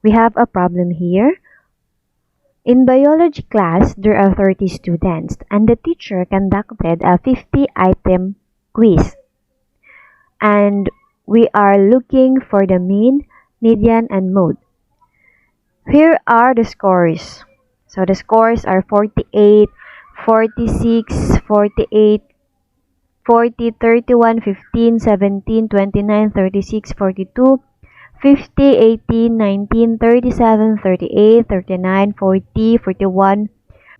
We have a problem here. In biology class, there are 30 students and the teacher conducted a 50-item quiz. And we are looking for the mean, median, and mode. Here are the scores. So the scores are 48, 46, 48, 40, 31, 15, 17, 29, 36, 42, 50, 18, 19, 37, 38, 39, 40, 41,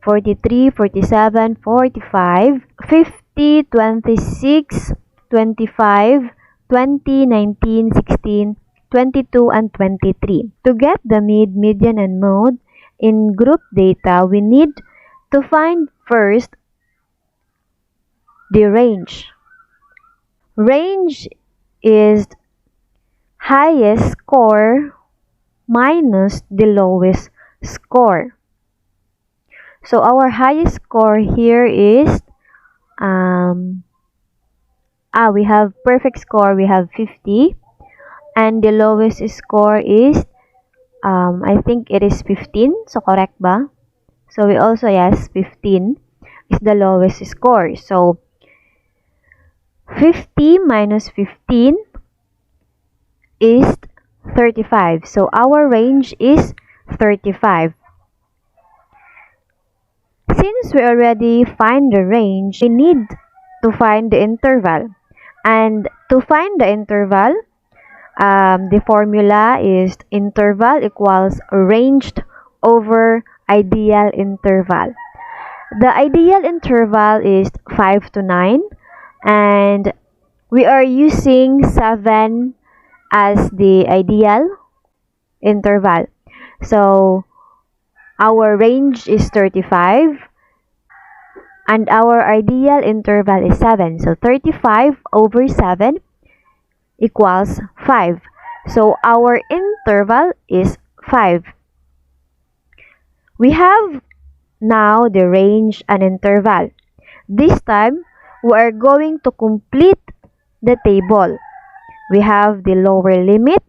43, 47, 45, 50, 26, 25, 20, 19, 16, 22, and 23. To get the mid, median, and mode in group data, we need to find first the range. Range is highest score minus the lowest score. So our highest score here is we have perfect score, we have 50, and the lowest score is I think it is 15. So correct ba? So we also, yes, 15 is the lowest score. So 50 minus 15 is 35. So our range is 35. Since we already find the range, we need to find the interval. And to find the interval, the formula is interval equals ranged over ideal interval. The ideal interval is 5 to 9, and we are using 7 as the ideal interval. So our range is 35 and our ideal interval is 7. So 35 over 7 equals 5. So our interval is 5. We have now the range and interval. This time, we are going to complete the table. We have the lower limit,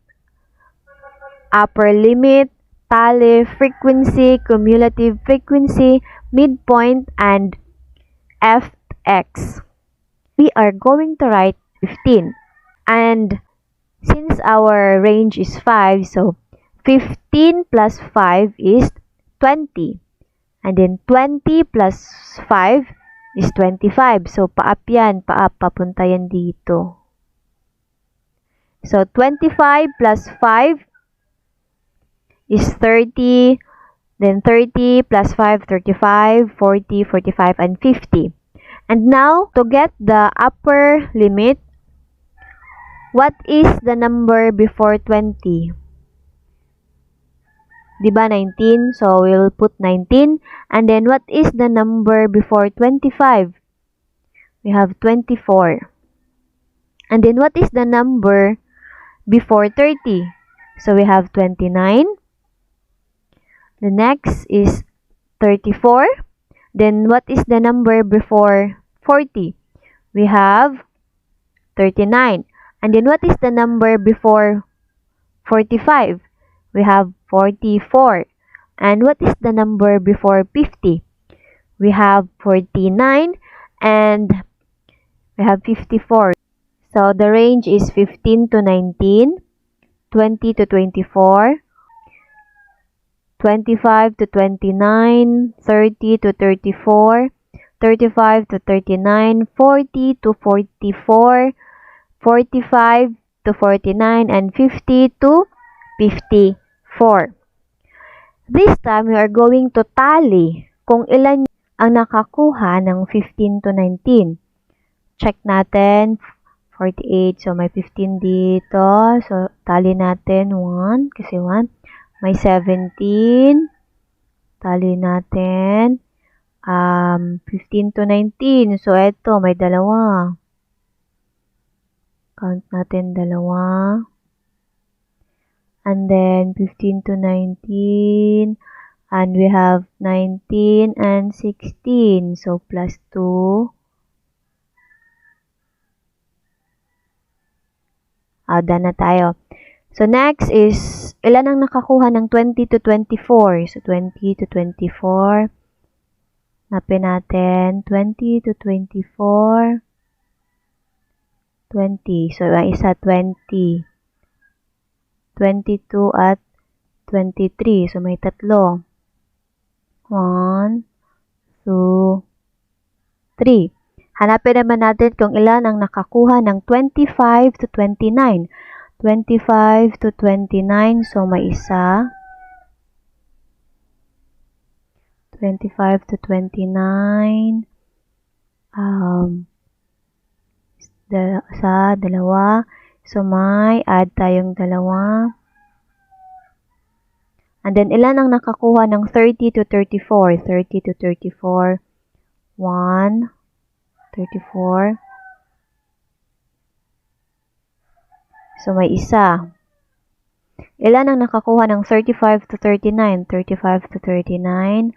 upper limit, tally, frequency, cumulative frequency, midpoint, and fx. We are going to write 15. And since our range is 5, so 15 plus 5 is 20. And then 20 plus 5 is 25. So paap yan, papunta yan dito. So 25 plus 5 is 30. Then 30 plus 5, 35, 40, 45, and 50. And now, to get the upper limit, what is the number before 20? Diba 19? So, we'll put 19. And then, what is the number before 25? We have 24. And then, what is the number before 30? So, we have 29. The next is 34. Then, what is the number before 40? We have 39. And then, what is the number before 45? We have 44. And what is the number before 50? We have 49 and we have 54. So, the range is 15 to 19, 20 to 24, 25 to 29, 30 to 34, 35 to 39, 40 to 44, 45 to 49, and 50 to 54. This time, we are going to tally kung ilan ang nakakuha ng 15 to 19. Check natin. 48. So, may 15 dito. So, tally natin. 1. Kasi 1. May 17. Tally natin. 15 to 19. So, eto, may dalawa. Count natin dalawa. And then, 15 to 19. And we have 19 and 16. So, plus 2. Done na tayo. So, next is, ilan ang nakakuha ng 20 to 24? So, 20 to 24. Napin natin, 20 to 24. 20. So, ang isa, 20. 22 at 23. So, may tatlo. 1, 2, 3. Hanapin naman natin kung ilan ang nakakuha ng 25 to 29. 25 to 29. So, may isa. 25 to 29. Dalawa. So, may add tayong dalawa. And then, ilan ang nakakuha ng 30 to 34? 30 to 34. 1, 34. So, may isa. Ilan ang nakakuha ng 35 to 39? 35 to 39.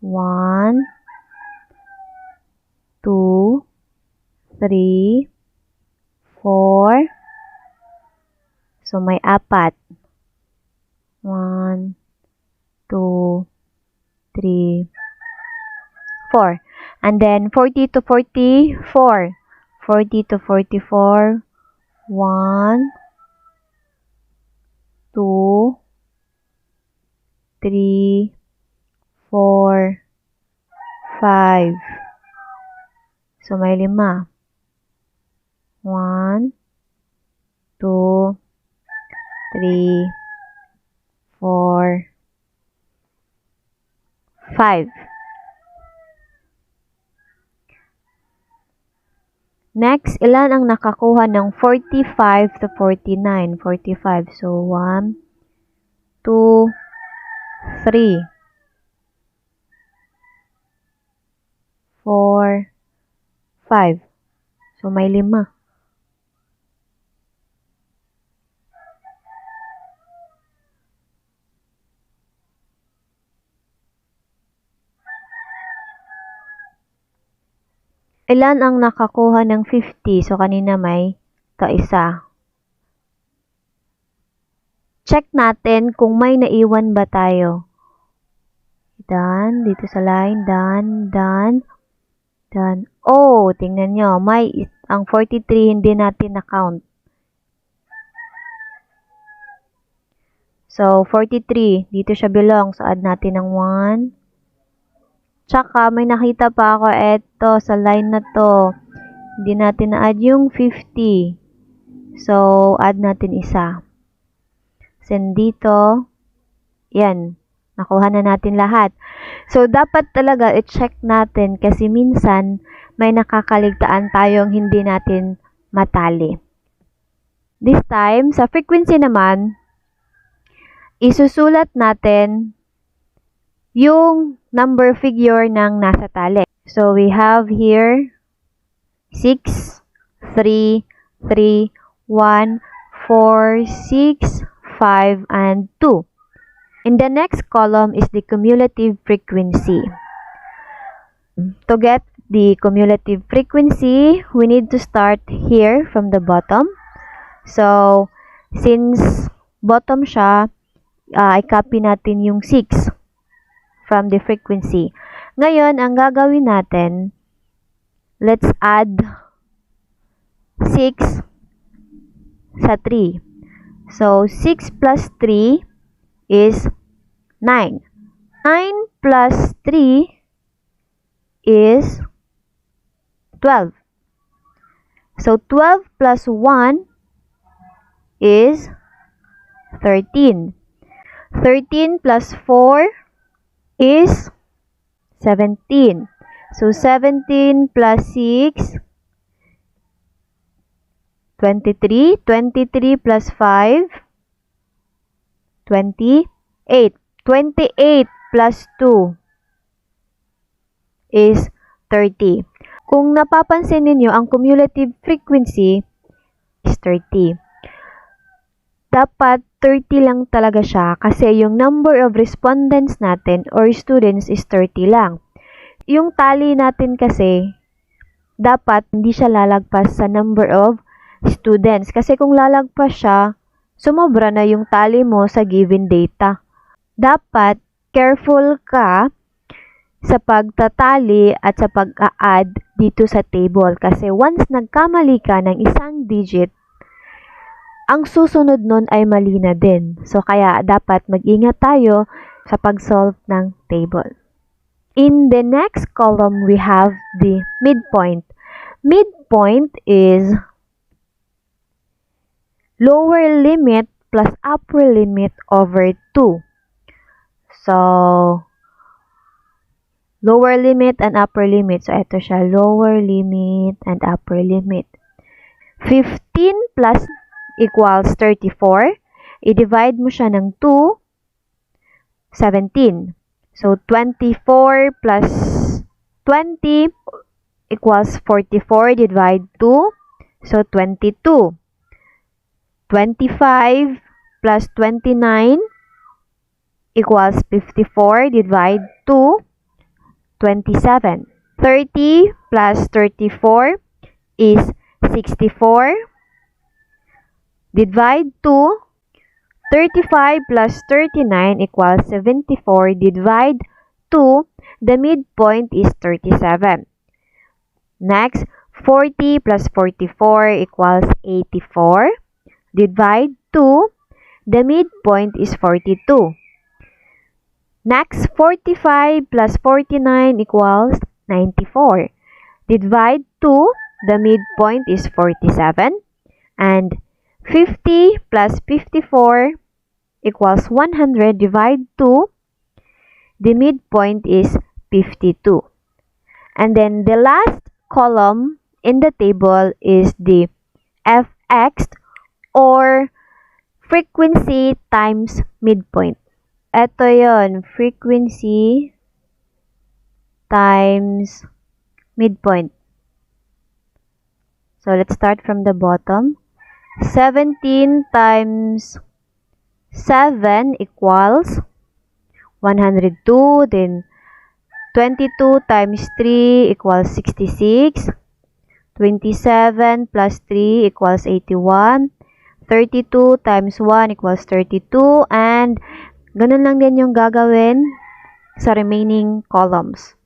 1, 2, 3, 4. So, may apat. 1, 2, 3, 4. And then, 40 to 44. 40 to 44. 1, 2, 3, 4, 5. So, may 5. 1, 2, 3, 4, 5. Next, ilan ang nakakuha ng 45 to 49? 45. So, 1, 2, 3, 4, 5. So, may 5. Ilan ang nakakuha ng 50? So, kanina may kaisa. Check natin kung may naiwan ba tayo. Done. Dito sa line. Done. Done. Done. Oh, tingnan nyo. Ang 43 hindi natin na-count. So, 43. Dito siya belong. So, add natin ng 1. Tsaka, may nakita pa ako. Eto, sa line na to. Hindi natin na-add yung 50. So, add natin isa. Then, dito, yan. Nakuha na natin lahat. So, dapat talaga i-check natin kasi minsan may nakakaligtaan tayong hindi natin matali. This time, sa frequency naman, isusulat natin yung number figure ng nasa tali. So, we have here 6, 3, 3, 1, 4, 6, 5, and 2. In the next column is the cumulative frequency. To get the cumulative frequency, we need to start here from the bottom. So, since bottom siya, i-copy natin yung 6 from the frequency. Ngayon, ang gagawin natin, let's add 6 sa 3. So, 6 plus 3 is 9. 9 plus 3 is 12. So, 12 plus 1 is 13. 13 plus 4 is 17. So, 17 plus 6, 23. 23 plus 5, 28. 28 plus 2 is 30. Kung napapansin ninyo, ang cumulative frequency is 30. Dapat 30 lang talaga siya kasi yung number of respondents natin or students is 30 lang. Yung tally natin kasi, dapat hindi siya lalagpas sa number of students. Kasi kung lalagpas siya, sumobra na yung tally mo sa given data. Dapat careful ka sa pagtatali at sa pag-a-add dito sa table. Kasi once nagkamali ka ng isang digit, ang susunod nun ay mali na din. So, kaya dapat mag-ingat tayo sa pag-solve ng table. In the next column, we have the midpoint. Midpoint is lower limit plus upper limit over 2. So, lower limit and upper limit. So, ito siya, lower limit and upper limit. 15 plus equals 34. I-divide mo siya ng 2, 17. So, 24 plus 20 equals 44. Divide 2. So, 22. 25 plus 29 equals 54. Divide 2. 27. 30 plus 34 is 64. Divide 2. 35 plus 39 equals 74. Divide 2. The midpoint is 37. Next, 40 plus 44 equals 84. Divide 2. The midpoint is 42. Next, 45 plus 49 equals 94. Divide 2. The midpoint is 47. And 50 plus 54 equals 100. Divide 2. The midpoint is 52. And then the last column in the table is the fx, or frequency times midpoint. Ito yon, frequency times midpoint. So let's start from the bottom. 17 times 7 equals 102. Then 22 times 3 equals 66. 27 plus 3 equals 81. 32 times 1 equals 32. And ganun lang din yung gagawin sa remaining columns.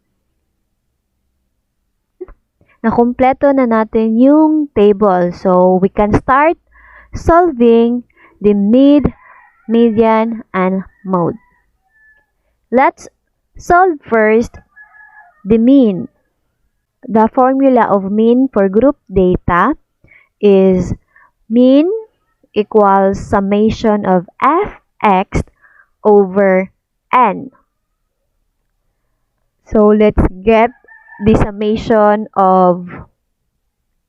Nakumpleto na natin yung table. So, we can start solving the mid, median, and mode. Let's solve first the mean. The formula of mean for group data is mean equals summation of fx over n. So, let's get the summation of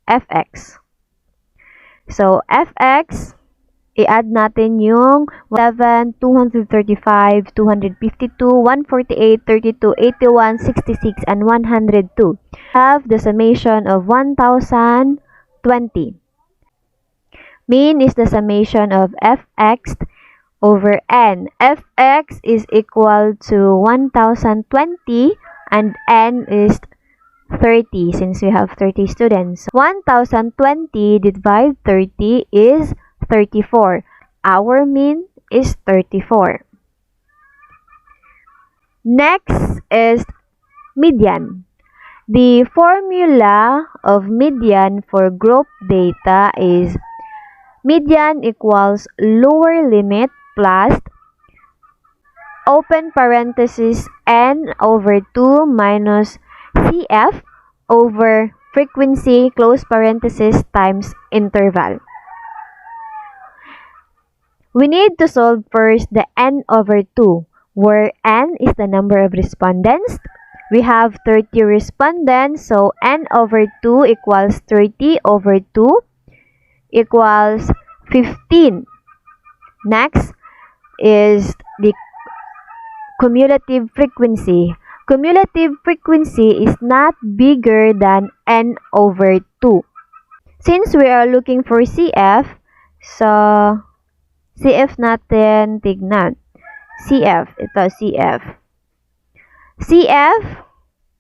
fx. So, fx, i-add natin yung 11, 235, 252, 148, 32, 81, 66, and 102. Have the summation of 1020. Mean is the summation of fx over n. Fx is equal to 1020 and n is 30 since we have 30 students. 1020 divided 30 is 34. Our mean is 34. Next is median. The formula of median for group data is median equals lower limit plus open parenthesis n over 2 minus CF over frequency close parenthesis times interval. We need to solve first the n over 2, where n is the number of respondents. We have 30 respondents, so n over 2 equals 30 over 2 equals 15. Next is the cumulative frequency. Cumulative frequency is not bigger than n over 2. Since we are looking for CF, so CF natin tignan. CF, ito CF. CF,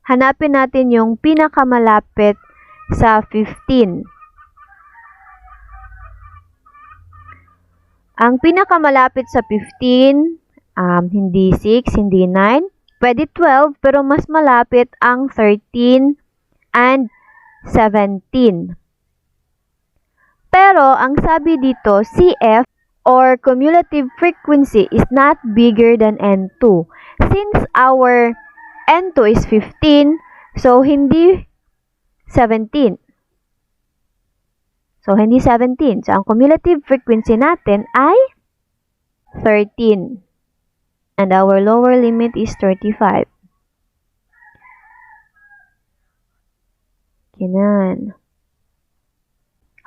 hanapin natin yung pinakamalapit sa 15. Ang pinakamalapit sa 15, hindi 6, hindi 9. Pwede 12, pero mas malapit ang 13 and 17. Pero, ang sabi dito, CF or cumulative frequency is not bigger than N2. Since our N2 is 15, so hindi 17. So, hindi 17. So, ang cumulative frequency natin ay 13. And our lower limit is 35. Ganun.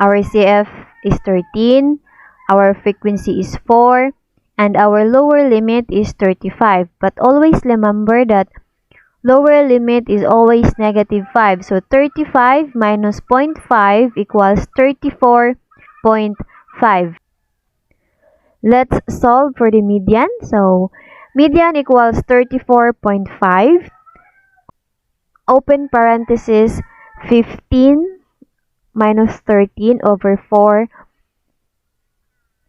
Our CF is 13. Our frequency is 4. And our lower limit is 35. But always remember that lower limit is always negative 5. So, 35 minus 0.5 equals 34.5. Let's solve for the median. So, median equals 34.5. Open parenthesis, 15 minus 13 over 4,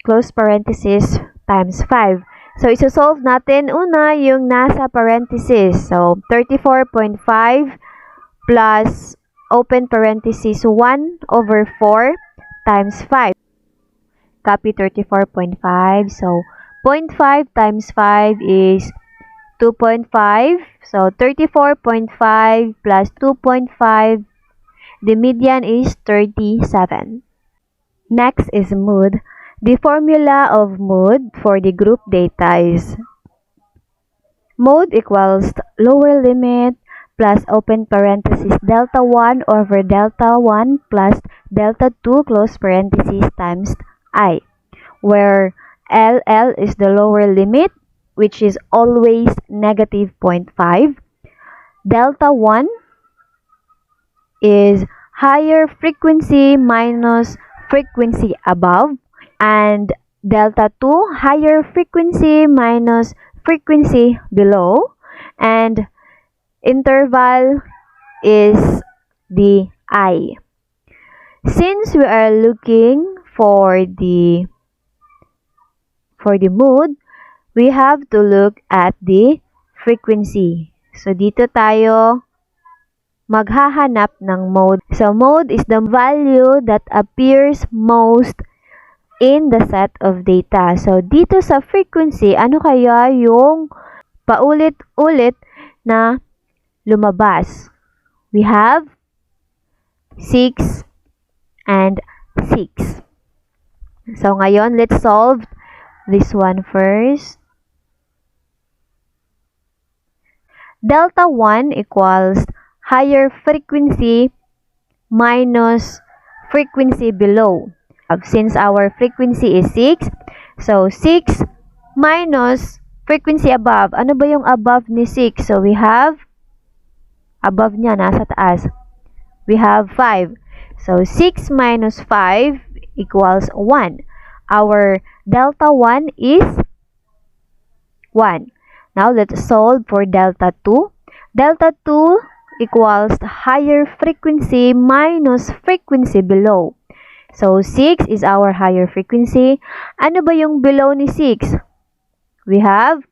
close parenthesis, times 5. So, isosolve natin una yung nasa parenthesis. So, 34.5 plus open parenthesis 1 over 4 times 5. Copy 34.5. So, 0.5 times 5 is 2.5. So, 34.5 plus 2.5. The median is 37. Next is mood. The formula of mood for the group data is mood equals lower limit plus open parenthesis delta 1 over delta 1 plus delta 2 close parenthesis times I, where LL is the lower limit, which is always negative 0.5. Delta 1 is higher frequency minus frequency above, and delta 2 higher frequency minus frequency below, and interval is the I. Since we are looking for the mood, we have to look at the frequency. So, dito tayo maghahanap ng mode. So, mode is the value that appears most in the set of data. So, dito sa frequency, ano kaya yung paulit-ulit na lumabas? We have 6 and 6. So, ngayon, let's solve this one first. Delta 1 equals higher frequency minus frequency below. Since our frequency is 6, so 6 minus frequency above. Ano ba yung above ni 6? So, we have, above niya, nasa taas. We have 5. So, 6 minus 5 equals 1. Our delta 1 is 1. Now, let's solve for delta 2. Delta 2 equals higher frequency minus frequency below. So, 6 is our higher frequency. Ano ba yung below ni 6? We have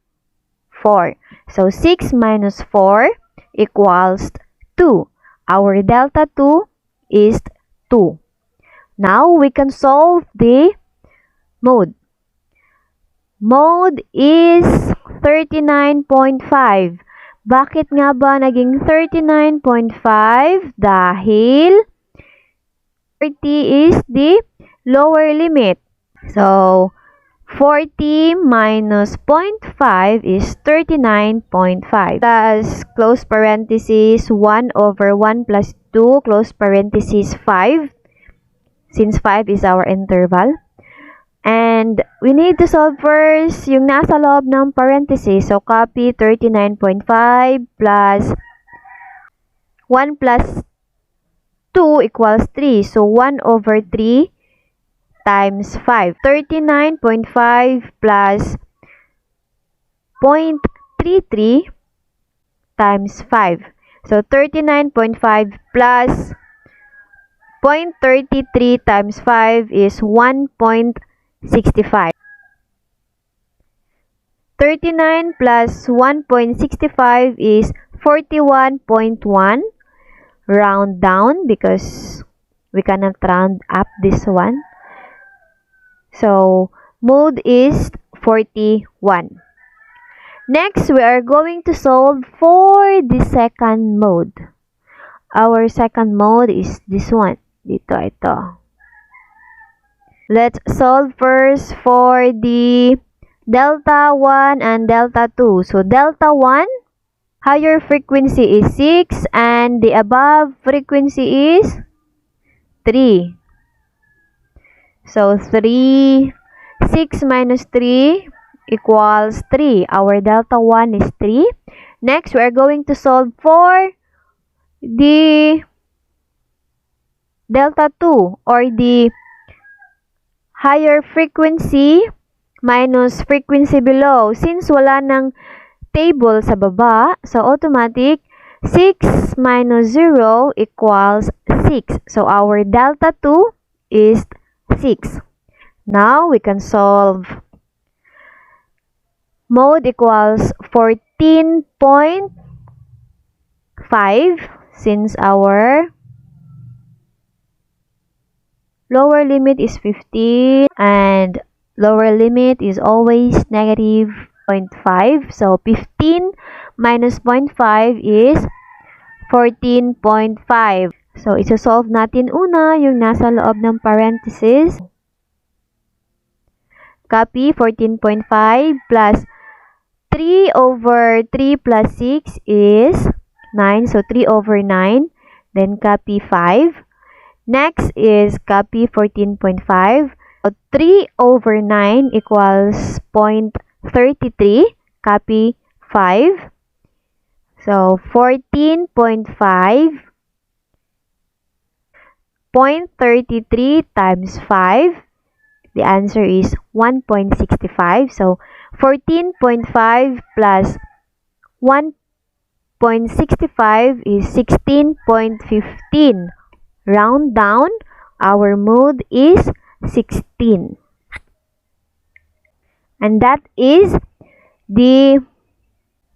4. So, 6 minus 4 equals 2. Our delta 2 is 2. Now, we can solve the mode. Mode is 39.5. Bakit nga ba naging 39.5? Dahil 40 is the lower limit. So, 40 minus 0.5 is 39.5. Plus, close parenthesis, 1 over 1 plus 2, close parenthesis, 5. Since 5 is our interval. And we need to solve first yung nasa loob ng parenthesis. So, copy 39.5 plus 1 plus 2 equals 3. So, 1 over 3 times 5. 39.5 plus 0.33 times 5. So, 39.5 plus 0.33 times 5 is 1.65. 39 plus 1.65 is 41.1. Round down because we cannot round up this one. So, mode is 41. Next, we are going to solve for the second mode. Our second mode is this one. Ito. Let's solve first for the delta 1 and delta 2. So, delta 1, higher frequency is 6 and the above frequency is 3. So, 6 minus 3 equals 3. Our delta 1 is 3. Next, we are going to solve for the delta 2 or the higher frequency minus frequency below. Since wala nang table sa baba, so automatic 6 minus 0 equals 6. So our delta 2 is 6. Now we can solve. Mode equals 14.5 since our lower limit is 15 and lower limit is always negative 0.5. So 15 minus 0.5 is 14.5. So isa-solve natin una yung nasa loob ng parenthesis. Copy 14.5 plus 3 over 3 plus 6 is 9. So 3 over 9. Then copy 5. Next is copy 14.5. So 3 over 9 equals 0.33. Copy 5. So 14.5. 0.33 times 5. The answer is 1.65. So 14.5 plus 1.65 is 16.15. Round down, our mode is 16. And that is the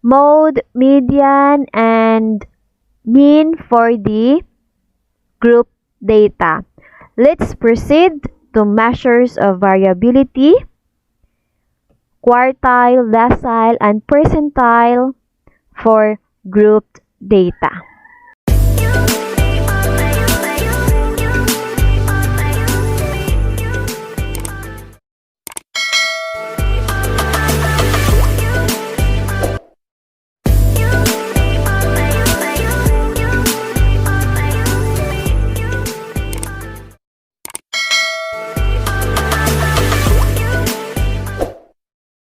mode, median, and mean for the group data. Let's proceed to measures of variability, quartile, decile, and percentile for grouped data.